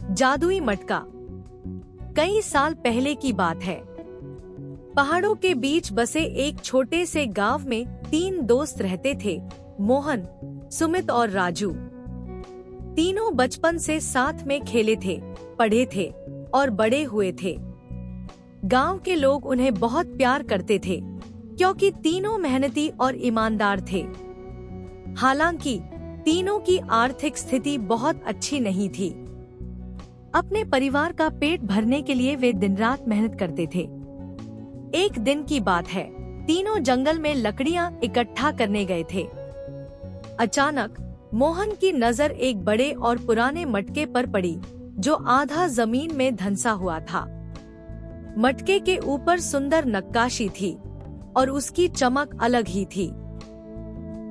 जादुई मटका। कई साल पहले की बात है। पहाड़ों के बीच बसे एक छोटे से गांव में 3 दोस्त रहते थे, मोहन, सुमित और राजू। तीनों बचपन से साथ में खेले थे, पढ़े थे और बड़े हुए थे। गांव के लोग उन्हें बहुत प्यार करते थे क्योंकि तीनों मेहनती और ईमानदार थे। हालांकि तीनों की आर्थिक स्थिति बहुत अच्छी नहीं थी। अपने परिवार का पेट भरने के लिए वे दिन रात मेहनत करते थे। एक दिन की बात है, तीनों जंगल में लकड़ियां इकट्ठा करने गए थे। अचानक मोहन की नजर एक बड़े और पुराने मटके पर पड़ी जो आधा जमीन में धंसा हुआ था। मटके के ऊपर सुंदर नक्काशी थी और उसकी चमक अलग ही थी।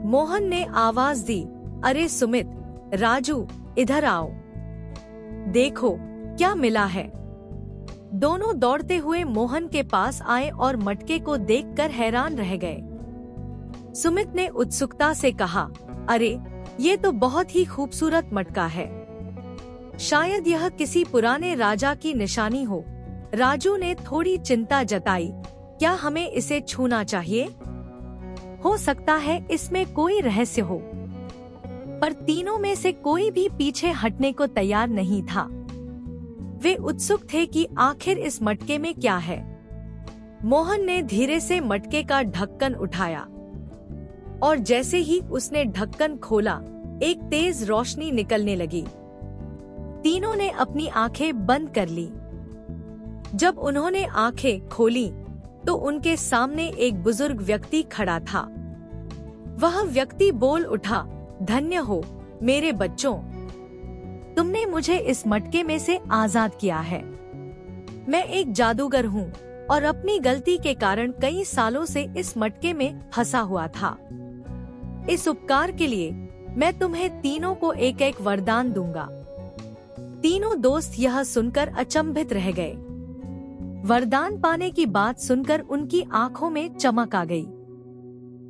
मोहन ने आवाज दी, अरे सुमित, राजू, इधर आओ, देखो क्या मिला है। दोनों दौड़ते हुए मोहन के पास आए और मटके को देखकर हैरान रह गए। सुमित ने उत्सुकता से कहा, अरे ये तो बहुत ही खूबसूरत मटका है, शायद यह किसी पुराने राजा की निशानी हो। राजू ने थोड़ी चिंता जताई, क्या हमें इसे छूना चाहिए? हो सकता है इसमें कोई रहस्य हो। पर तीनों में से कोई भी पीछे हटने को तैयार नहीं था। वे उत्सुक थे कि आखिर इस मटके में क्या है। मोहन ने धीरे से मटके का ढक्कन उठाया और जैसे ही उसने ढक्कन खोला, एक तेज रोशनी निकलने लगी। तीनों ने अपनी आंखें बंद कर ली। जब उन्होंने आंखें खोली तो उनके सामने एक बुजुर्ग व्यक्ति खड़ा था। वह व्यक्ति बोल उठा, धन्य हो मेरे बच्चों, तुमने मुझे इस मटके में से आजाद किया है। मैं एक जादूगर हूँ और अपनी गलती के कारण कई सालों से इस मटके में फंसा हुआ था। इस उपकार के लिए मैं तुम्हें तीनों को एक एक वरदान दूंगा। तीनों दोस्त यह सुनकर अचंभित रह गए। वरदान पाने की बात सुनकर उनकी आंखों में चमक आ गई।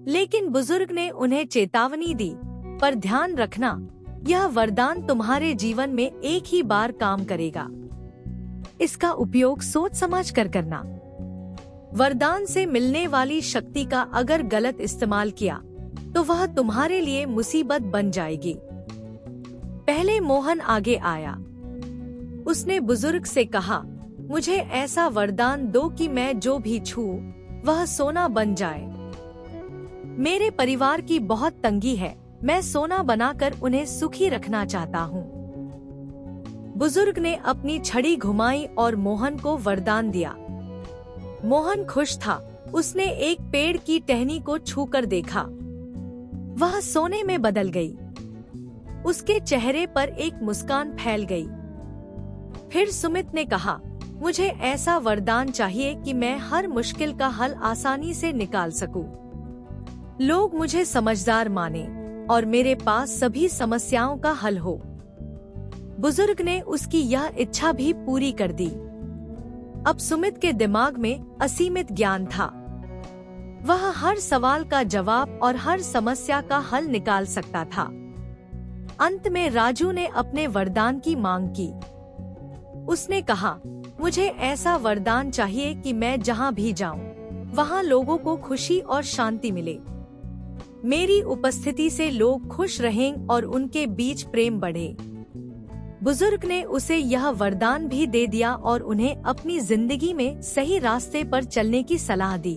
लेकिन बुजुर्ग ने उन्हें चेतावनी दी, पर ध्यान रखना, यह वरदान तुम्हारे जीवन में एक ही बार काम करेगा। इसका उपयोग सोच समझ कर करना। वरदान से मिलने वाली शक्ति का अगर गलत इस्तेमाल किया तो वह तुम्हारे लिए मुसीबत बन जाएगी। पहले मोहन आगे आया। उसने बुजुर्ग से कहा, मुझे ऐसा वरदान दो कि मैं जो भी छूऊं वह सोना बन जाए। मेरे परिवार की बहुत तंगी है, मैं सोना बनाकर उन्हें सुखी रखना चाहता हूँ। बुजुर्ग ने अपनी छड़ी घुमाई और मोहन को वरदान दिया। मोहन खुश था। उसने एक पेड़ की टहनी को छूकर देखा, वह सोने में बदल गई। उसके चेहरे पर एक मुस्कान फैल गई। फिर सुमित ने कहा, मुझे ऐसा वरदान चाहिए कि मैं हर मुश्किल का हल आसानी से निकाल सकूं। लोग मुझे समझदार माने और मेरे पास सभी समस्याओं का हल हो। बुजुर्ग ने उसकी यह इच्छा भी पूरी कर दी। अब सुमित के दिमाग में असीमित ज्ञान था। वह हर सवाल का जवाब और हर समस्या का हल निकाल सकता था। अंत में राजू ने अपने वरदान की मांग की। उसने कहा, मुझे ऐसा वरदान चाहिए कि मैं जहाँ भी जाऊँ वहाँ लोगों को खुशी और शांति मिले। मेरी उपस्थिति से लोग खुश रहें और उनके बीच प्रेम बढ़े। बुजुर्ग ने उसे यह वरदान भी दे दिया और उन्हें अपनी जिंदगी में सही रास्ते पर चलने की सलाह दी।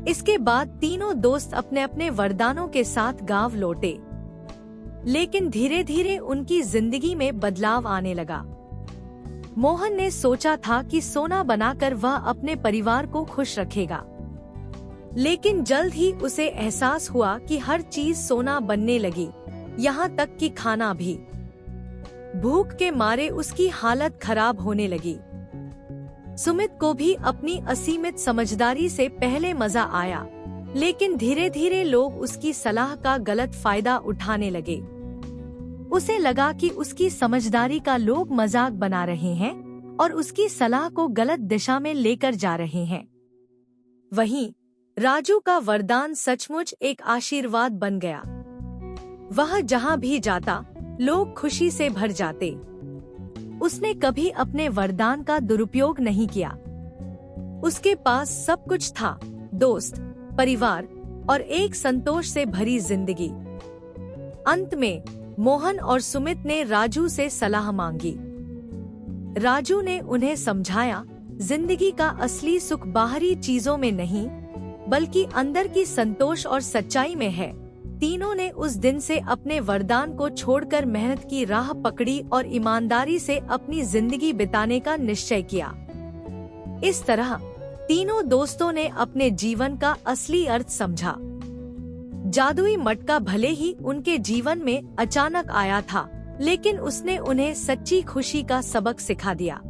इसके बाद तीनों दोस्त अपने अपने वरदानों के साथ गांव लौटे। लेकिन धीरे धीरे उनकी जिंदगी में बदलाव आने लगा। मोहन ने सोचा था कि सोना बनाकर वह अपने परिवार को खुश रखेगा, लेकिन जल्द ही उसे एहसास हुआ कि हर चीज सोना बनने लगी, यहाँ तक कि खाना भी। भूख के मारे उसकी हालत खराब होने लगी। सुमित को भी अपनी असीमित समझदारी से पहले मजा आया, लेकिन धीरे धीरे लोग उसकी सलाह का गलत फायदा उठाने लगे। उसे लगा कि उसकी समझदारी का लोग मजाक बना रहे हैं और उसकी सलाह को गलत दिशा में लेकर जा रहे हैं। वहीं राजू का वरदान सचमुच एक आशीर्वाद बन गया। वह जहाँ भी जाता लोग खुशी से भर जाते। उसने कभी अपने वरदान का दुरुपयोग नहीं किया। उसके पास सब कुछ था, दोस्त, परिवार और एक संतोष से भरी जिंदगी। अंत में मोहन और सुमित ने राजू से सलाह मांगी। राजू ने उन्हें समझाया, जिंदगी का असली सुख बाहरी चीजों में नहीं, बल्कि अंदर की संतोष और सच्चाई में है। तीनों ने उस दिन से अपने वरदान को छोड़कर मेहनत की राह पकड़ी और ईमानदारी से अपनी जिंदगी बिताने का निश्चय किया। इस तरह तीनों दोस्तों ने अपने जीवन का असली अर्थ समझा। जादुई मटका भले ही उनके जीवन में अचानक आया था, लेकिन उसने उन्हें सच्ची खुशी का सबक सिखा दिया।